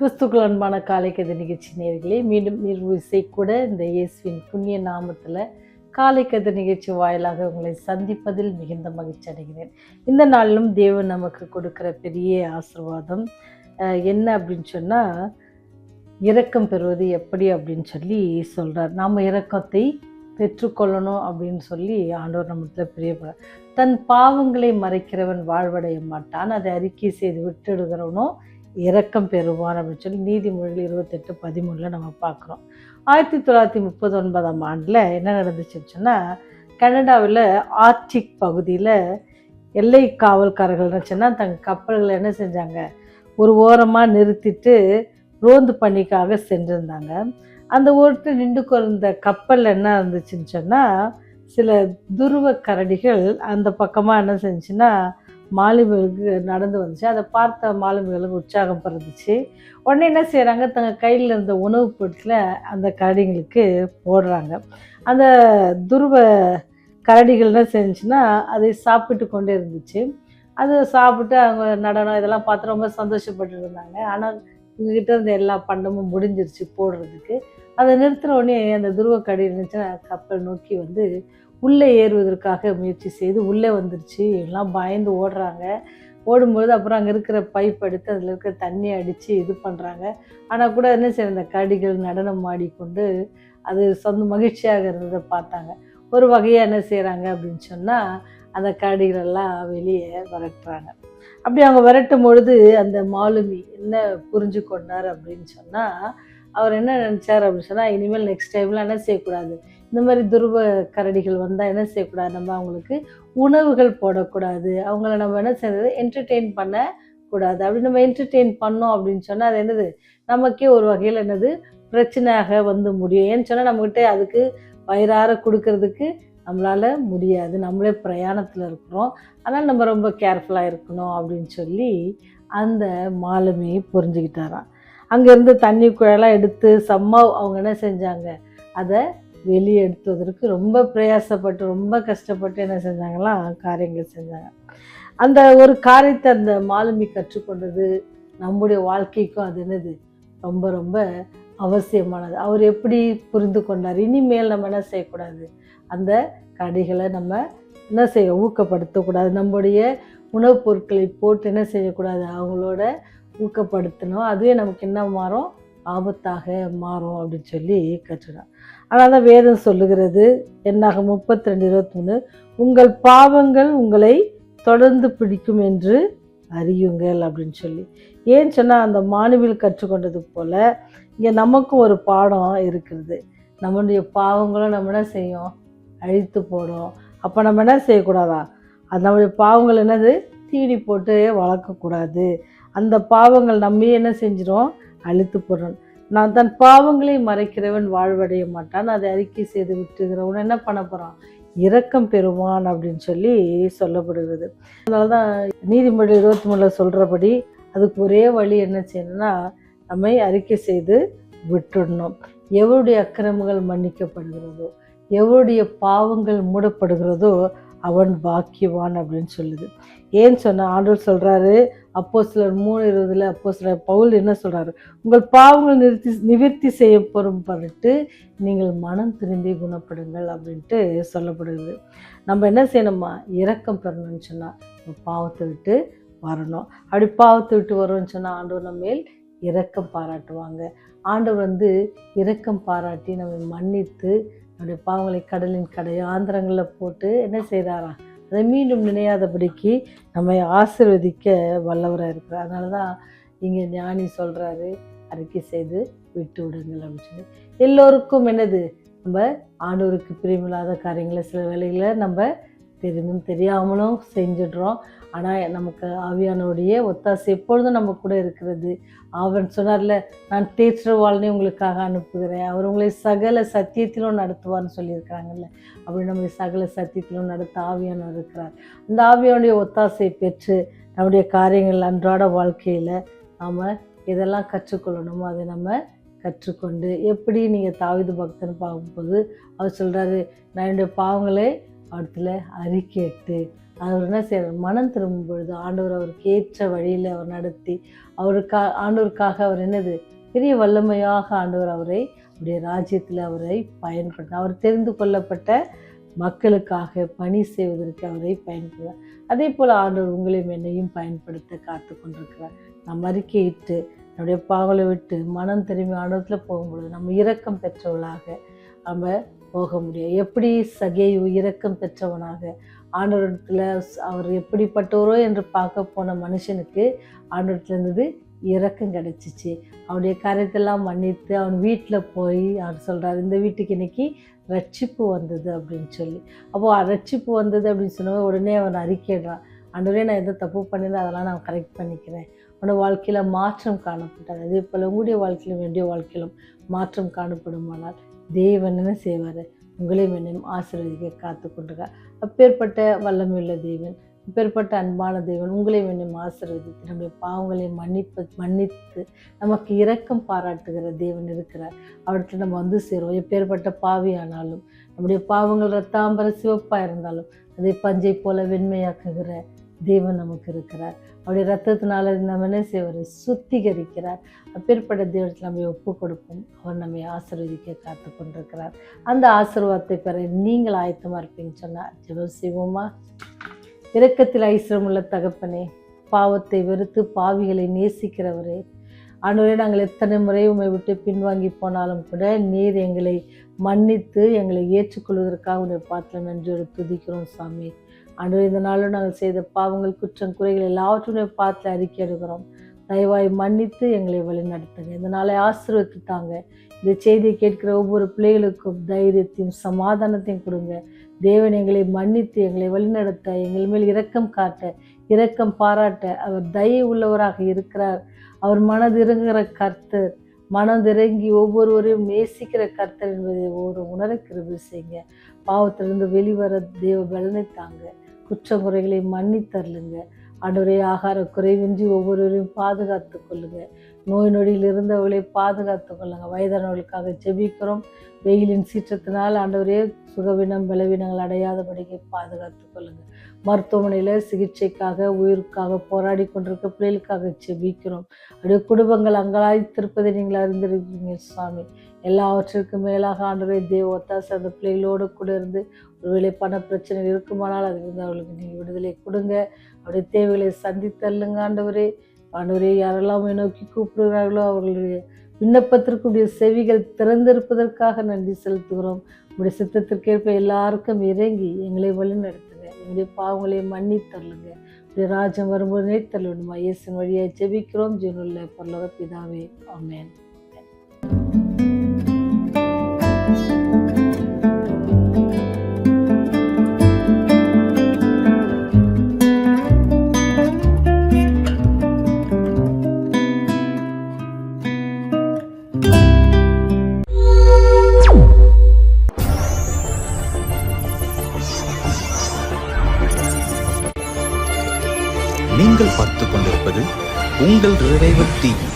கிறிஸ்துக்கள் அன்பான காலை கதை நிகழ்ச்சி நேயர்களே, மீண்டும் இசை கூட இந்த இயேசுவின் புண்ணிய நாமத்தில் காலை கதை நிகழ்ச்சி வாயிலாக உங்களை சந்திப்பதில் மிகுந்த மகிழ்ச்சி அடைகிறேன். இந்த நாளிலும் தேவன் நமக்கு கொடுக்குற பெரிய ஆசீர்வாதம் என்ன அப்படின்னு சொன்னால், இரக்கம் பெறுவது எப்படி அப்படின்னு சொல்லி சொல்கிறார். நாம் இரக்கத்தை பெற்றுக்கொள்ளணும் அப்படின்னு சொல்லி ஆண்டவர் நம்மத்தில் பிரியப்படுறார். தன் பாவங்களை மறைக்கிறவன் வாழ்வடைய மாட்டான், அதை அறிக்கை செய்து விட்டுடுகிறவனும் இரக்கம் பெறுவான் அப்படின்னு சொல்லி நீதிமொழிகள் 28:13 நம்ம பார்க்குறோம். 1939 என்ன நடந்துச்சுன்னு சொன்னால், கனடாவில் ஆர்டிக் பகுதியில் எல்லை காவல்காரர்கள்னு சொன்னால் தங்கள் கப்பல்களை என்ன செஞ்சாங்க, ஒரு ஓரமாக நிறுத்திட்டு ரோந்து பணிக்காக சென்றிருந்தாங்க. அந்த ஒருத்தர் நின்று கொண்ட கப்பல் என்ன இருந்துச்சுன்னு சொன்னால், சில துருவ கரடிகள் அந்த பக்கமாக என்ன செஞ்சுன்னா மாலுமிகளுக்கு நடந்து வந்துச்சு. அதை பார்த்த மாலுமிகளுக்கு உற்சாகம் பிறந்துச்சு. உடனே என்ன செய்கிறாங்க, தங்கள் கையில் இருந்த உணவுப் பொருட்களை அந்த கரடிங்களுக்கு போடுறாங்க. அந்த துருவ கரடிகள் என்ன செஞ்சுன்னா அதை சாப்பிட்டு கொண்டே இருந்துச்சு. அது சாப்பிட்டு அவங்க நடனம் இதெல்லாம் பார்த்து ரொம்ப சந்தோஷப்பட்டு இருந்தாங்க. ஆனால் இவங்ககிட்ட இருந்த எல்லா பண்டமும் முடிஞ்சிருச்சு போடுறதுக்கு. அதை நிறுத்தின உடனே அந்த துருவ கரடி இருந்துச்சுன்னா கப்பல் நோக்கி வந்து உள்ளே ஏறுவதற்காக முயற்சி செய்து உள்ளே வந்துருச்சு. எல்லாம் பயந்து ஓடுறாங்க. ஓடும்பொழுது அப்புறம் அங்கே இருக்கிற பைப் எடுத்து அதில் இருக்கிற தண்ணி அடித்து இது பண்ணுறாங்க. ஆனால் கூட என்ன செய்ய, அந்த கரடிகள் நடனம் ஆடிக்கொண்டு அது மகிழ்ச்சியாக இருந்ததை பார்த்தாங்க. ஒரு வகையாக என்ன செய்கிறாங்க அப்படின்னு சொன்னால், அந்த கரடிகளெல்லாம் வெளியே விரட்டுறாங்க. அப்படி அவங்க விரட்டும் பொழுது அந்த மாலுமி என்ன புரிஞ்சு கொண்டார் அப்படின்னு சொன்னால், அவர் என்ன நினச்சார் அப்படின்னு சொன்னால், இனிமேல் நெக்ஸ்ட் டைம்லாம் என்ன செய்யக்கூடாது, இந்த மாதிரி துருவ கரடிகள் வந்தால் என்ன செய்யக்கூடாது, நம்ம அவங்களுக்கு உணவுகள் போடக்கூடாது, அவங்கள நம்ம என்ன செய்யறது, என்டர்டெயின் பண்ணக்கூடாது. அப்படி நம்ம என்டர்டெயின் பண்ணோம் அப்படின்னு சொன்னால் அது என்னது, நமக்கே ஒரு வகையில் என்னது பிரச்சனையாக வந்து முடியும். ஏன்னு சொன்னால் நம்மகிட்ட அதுக்கு வயிறார கொடுக்கறதுக்கு நம்மளால் முடியாது, நம்மளே பிரயாணத்தில் இருக்கிறோம், அதனால் நம்ம ரொம்ப கேர்ஃபுல்லாக இருக்கணும் அப்படின்னு சொல்லி அந்த மாலுமி புரிஞ்சுக்கிட்டாராம். அங்கேருந்து தண்ணி குழலாம் எடுத்து அவங்க என்ன செஞ்சாங்க, அதை வெளியே எடுத்துவதற்கு ரொம்ப பிரயாசப்பட்டு ரொம்ப கஷ்டப்பட்டு என்ன செஞ்சாங்களாம், காரியங்களை செஞ்சாங்க. அந்த ஒரு காரியத்தை அந்த மாலுமி கற்றுக்கொண்டது நம்முடைய வாழ்க்கைக்கும் அது என்னது ரொம்ப ரொம்ப அவசியமானது. அவர் எப்படி புரிந்து கொண்டார், இனிமேல் நம்ம என்ன செய்யக்கூடாது, அந்த கடைகளை நம்ம என்ன செய்ய ஊக்கப்படுத்தக்கூடாது, நம்முடைய உணவுப் பொருட்களை போட்டு என்ன செய்யக்கூடாது, அவங்களோட ஊக்கப்படுத்தணும், அதுவே நமக்கு என்ன மாறும், ஆபத்தாக மாறும் அப்படின்னு சொல்லி கற்றுனார். ஆனால் தான் வேதம் சொல்லுகிறது, என்னாகும் 32:23, உங்கள் பாவங்கள் உங்களை தொடர்ந்து பிடிக்கும் என்று அறியுங்கள் அப்படின்னு சொல்லி. ஏன்னு சொன்னால், அந்த மாணவியில் கற்றுக்கொண்டது போல் இங்கே நமக்கும் ஒரு பாடம் இருக்கிறது. நம்மளுடைய பாவங்களும் நம்ம என்ன செய்யும், அழித்து போடும். அப்போ நம்ம என்ன செய்யக்கூடாதா, அது நம்முடைய பாவங்கள் என்னது தீடி போட்டு வளர்க்கக்கூடாது. அந்த பாவங்கள் நம்ம என்ன செஞ்சிடும், அழித்து போடுறோம். நான் தன் பாவங்களை மறைக்கிறவன் வாழ்வடைய மாட்டான், அதை அறிக்கை செய்து விட்டுகிறவன் என்ன பண்ண போகிறான், இரக்கம் பெறுவான் அப்படின்னு சொல்லி சொல்லப்படுகிறது. அதனால தான் நீதிமொழி 23 சொல்கிறபடி அதுக்கு ஒரே வழி என்ன செய்யணும்னா, நம்மை அறிக்கை செய்து விட்டுடணும். எவருடைய அக்கிரமங்கள் மன்னிக்கப்படுகிறதோ, எவருடைய பாவங்கள் மூடப்படுகிறதோ அவன் பாக்கியவான் அப்படின்னு சொல்லுது. ஏன்னு சொன்னால், ஆண்டவர் சொல்கிறாரு அப்போஸ்தலர் 3:20, அப்போஸ்தலர் பவுல் என்ன சொல்கிறாரு, உங்கள் பாவங்கள் நிவர்த்தி செய்யப்படும் பொருட்டு நீங்கள் மனம் திரும்பி குணப்படுங்கள் அப்படின்ட்டு சொல்லப்படுகிறது. நம்ம என்ன செய்யணுமா, இரக்கம் பெறணும்னு சொன்னால் பாவத்தை விட்டு வரணும். அப்படி பாவத்தை விட்டு வரோம்னு சொன்னால் ஆண்டவர் நம்ம மேல் இரக்கம் பாராட்டுவாங்க. ஆண்டவர் வந்து இரக்கம் பாராட்டி நம்மை மன்னித்து நம்முடைய பாவங்களை கடலின் கடையாந்திரங்களில் போட்டு என்ன செய்கிறாரா, அதை மீண்டும் நினையாதபடிக்கு நம்மை ஆசீர்வதிக்க வல்லவராக இருக்கிறார். அதனால தான் இங்கே ஞானி சொல்கிறாரு, அறிக்கை செய்து விட்டு விடுங்கள் அப்படின்னு சொல்லி. எல்லோருக்கும் என்னது, நம்ம ஆண்டவருக்கு பிரியமில்லாத காரியங்களை சில வேளைகளில் நம்ம தெரிந்தும் தெரியாமலும் செஞ்சிடுறோம். ஆனால் நமக்கு ஆவியானோடைய ஒத்தாசை எப்பொழுதும் நம்ம கூட இருக்கிறது. அவன் சொன்னார்ல, நான் தேற்றவாளனே உங்களுக்காக அனுப்புகிறேன், அவர் உங்களை சகல சத்தியத்திலும் நடத்துவார்னு சொல்லியிருக்கிறாங்கல்ல. அப்படி நம்ம சகல சத்தியத்திலும் நடத்த ஆவியானவர் இருக்கிறார். அந்த ஆவியானுடைய ஒத்தாசை பெற்று நம்முடைய காரியங்கள் அன்றாட வாழ்க்கையில் நாம் எதெல்லாம் கற்றுக்கொள்ளணுமோ அதை நம்ம கற்றுக்கொண்டு, எப்படி நீங்கள் தாவீது பக்தன் பார்க்கும்போது அவர் சொல்கிறாரு, நான் என்னுடைய பாவங்களை அவர்த்துல அறிக்கையிட்டு அவர் என்ன செய்யறார், மனம் திரும்பும் பொழுது ஆண்டவர் அவருக்கு ஏற்ற வழியில் அவர் நடத்தி ஆண்டவருக்காக அவர் என்னது பெரிய வல்லமையாக ஆண்டவர் அவரை அவருடைய ராஜ்யத்தில் அவரை பயன்படுத்த அவர் தெரிந்து கொள்ளப்பட்ட மக்களுக்காக பணி செய்வதற்கு அவரை பயன்படுத்தார். அதே போல் ஆண்டவர் உங்களையும் என்னையும் பயன்படுத்த காத்து கொண்டிருக்கிறார். நம் அறிக்கையிட்டு நம்முடைய பாவலை விட்டு மனம் திரும்பி ஆண்டவத்தில் போகும்பொழுது நம்ம இரக்கம் பெற்றவளாக நம்ம போக முடியும். எப்படி சகேயு இரக்கம் பெற்றவனாக ஆண்டவரிடத்துல அவர் எப்படிப்பட்டவரோ என்று பார்க்க போன மனுஷனுக்கு ஆண்டவரத்துல இருந்தது இரக்கம் கிடைச்சிச்சு. அவனுடைய காரியத்தெல்லாம் மன்னித்து அவன் வீட்டில் போய் அவர் சொல்கிறார், இந்த வீட்டுக்கு இன்னைக்கு ரட்சிப்பு வந்தது அப்படின்னு சொல்லி. அப்போது ரட்சிப்பு வந்தது அப்படின்னு சொன்ன உடனே அவன் அறிக்கையிடுறான், ஆண்டவரே நான் எதை தப்பு பண்ணினா அதெல்லாம் நான் கரெக்ட் பண்ணிக்கிறேன். உன்னோட வாழ்க்கையில் மாற்றம் காணப்பட்டது. அதே போல் உங்களுடைய வாழ்க்கையிலும் என்னுடைய வாழ்க்கையிலும் மாற்றம் காணப்படுமானால் தேவன் என்ன செய்வார், உங்களையும் என்னையும் ஆசீர்வதிக்க காத்து கொண்டிருக்கார். அப்பேற்பட்ட வல்லமையுள்ள தேவன், அப்பேற்பட்ட அன்பான தேவன் உங்களையும் என்னையும் ஆசீர்வதித்து நம்முடைய பாவங்களை மன்னித்து நமக்கு இரக்கம் பாராட்டுகிற தேவன் இருக்கிறார். அவர்கிட்ட நம்ம வந்து சேருவோம். எப்பேற்பட்ட பாவியானாலும் நம்முடைய பாவங்கள் ரத்தாம்பர சிவப்பாக இருந்தாலும் அதை பஞ்சை போல வெண்மையாக்குகிற தேவன் நமக்கு இருக்கிறார். அவருடைய ரத்தத்தினால நம்ம என்ன செய்வார், சுத்திகரிக்கிறார். அப்பேற்பட்ட தேவத்தில் நம்ம ஒப்பு கொடுப்போம். அவர் நம்மை ஆசீர்வதிக்க காத்து கொண்டிருக்கிறார். அந்த ஆசீர்வாதத்தை பெற நீங்கள் ஆயத்தமாக இருப்பீங்கன்னு சொன்னால் ஜெபம் செய்வோமா? இரக்கத்தில் ஐஸ்வரமுள்ள தகப்பனே, பாவத்தை வெறுத்து பாவிகளை நேசிக்கிறவரே, ஆண்டவரே நாங்கள் எத்தனை முறை உம்மை விட்டு பின்வாங்கி போனாலும் கூட நீர் எங்களை மன்னித்து எங்களை ஏற்றுக்கொள்வதற்காக உடைய பாத்திரம் நன்றியோடு துதிக்கிறோம் சாமி. ஆண்டவரே, இந்த நாளும் நாங்கள் செய்த பாவங்கள் குற்றம் குறைகள் எல்லாவற்றையும் பாத்திரம் அறிக்கை எடுக்கிறோம். தயவாய் மன்னித்து எங்களை வழி நடத்துங்க. இந்த நாளை ஆசீர்வதித்து தாங்க. இந்த செய்தியை கேட்கிற ஒவ்வொரு பிள்ளைகளுக்கும் தைரியத்தையும் சமாதானத்தையும் கொடுங்க. தேவன் எங்களை மன்னித்து எங்களை வழிநடத்த, எங்கள் மேல் இரக்கம் காட்ட, இரக்கம் பாராட்ட அவர் தயை உள்ளவராக இருக்கிறார். அவர் மனதிறங்குகிற கர்த்தர், மனதிறங்கி ஒவ்வொருவரையும் நேசிக்கிற கர்த்தர் என்பதை ஒரு உணர கிருபை செய்யுங்க. பாவத்திலிருந்து வெளிவர தேவ பலனை தாங்க. குற்றங்குறைகளை மன்னித்தருளுங்க. ஆண்டவரே, ஆகார குறைவின்றி ஒவ்வொருவரையும் பாதுகாத்து கொள்ளுங்க. நோய் நொடியில் இருந்தவர்களை பாதுகாத்து கொள்ளுங்க. வயதானவர்களுக்காக ஜெபிக்கிறோம். வெயிலின் சீற்றத்தினால் ஆண்டவரே சுகவீனம் பலவீனங்கள் அடையாதபடிக்கு பாதுகாத்து கொள்ளுங்க. மருத்துவமனையில் சிகிச்சைக்காக உயிருக்காக போராடி கொண்டிருக்க பிள்ளைகளுக்காக ஜெபிக்கிறோம். அப்படியே குடும்பங்கள் அங்கலாய்த்திருப்பதை நீங்கள் அறிந்திருக்கீங்க சுவாமி. எல்லாவற்றிற்கும் மேலாக ஆண்டவரே தேவ ஒத்தாசை அந்த பிள்ளைகளோடு கூட இருந்து ஒருவேளை பண பிரச்சனை இருக்குமானால் அதிலிருந்து அவர்களுக்கு நீங்கள் விடுதலை கொடுங்க. அவருடைய தேவைகளை சந்தித்தல்லுங்க ஆண்டவரே. ஆண்டவரே, யாரெல்லாம் நோக்கி கூப்பிடுகிறார்களோ அவர்களுடைய விண்ணப்பத்திற்குடைய செவிகள் திறந்திருப்பதற்காக நன்றி செலுத்துகிறோம். உங்களுடைய சித்தத்திற்கேற்ப எல்லாருக்கும் இறங்கி எங்களை வழி நடத்துங்க. எங்களுடைய பாவங்களை மன்னித்தருளுங்க. உடைய ராஜ்யம் வரும்போது நேர்த்தருளுமா. இயேசுவின் வழியாக ஜெபிக்கிறோம் ஜீவனுள்ள பரலோக பிதாவே, ஆமென். நீங்கள் பார்த்துக் கொண்டிருப்பது உங்கள் ரிவைவல் டிவி.